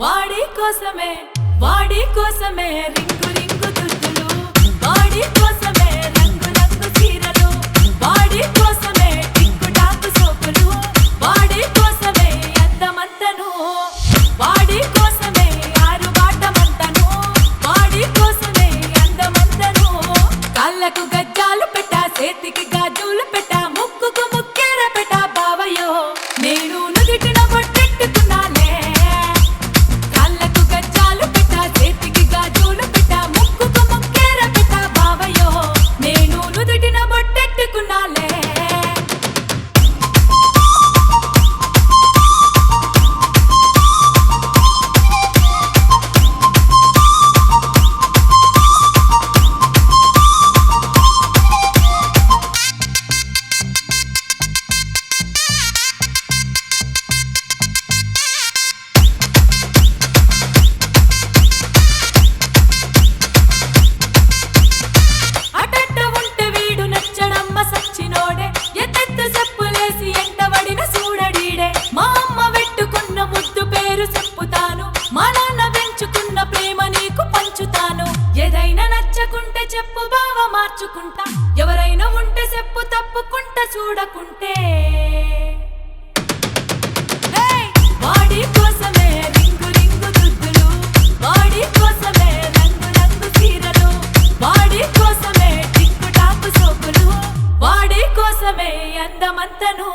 వాడి కోసమే ring ring దుద్దులు, వాడి కోసమే రంగు రంగు చీరలు, వాడి కోసమే టిక్కు టాకు సోకులు, వాడి కోసమే అందమంతను, వాడి కోసమే ఆరుబాటమంతను, వాడి కోసమే అందమంతను. కాళ్ళకు గజ్జాలు పెట్ట, చేతికి గాజులు పెట్ట, ముక్కుకు ముక్కెర పెట్ట బావయ్యో, నేను నుదిటిన బొట్టెట్టుకున్నాలే. కాళ్ళకు గజ్జాలు పెట్ట, చేతికి గాజులు పెట్ట, ముక్కుకు ముక్కెర పెట్ట బావయ్యో, నేను నుదిటిన బొట్టెట్టుకున్నాలే. అటెట్ట ఉంటే వీడు నచ్చడమ్మ సచ్చినోడే, ఎత్తెత్తు చెప్పులేసి ఎంటబడిన సూడడీడే. మా అమ్మ పెట్టుకున్న ముద్దు పేరు చెప్పుతాను, మా నాన్న పెంచుకున్న ప్రేమ నీకు పంచుతాను. ఏదైనా నచ్చకుంటే చెప్పు బావ మార్చుకుంటా, ఎవరైనా ఉంటే చెప్పు తప్పుకుంటా చూడకుంటే. వాడి కోసమే రింగు రింగు దుద్దులు, వాడి కోసమే రంగు రంగు చీరలు, వాడి కోసమే టిక్కు టాకు సోకులు, వాడి కోసమే అందమంతను.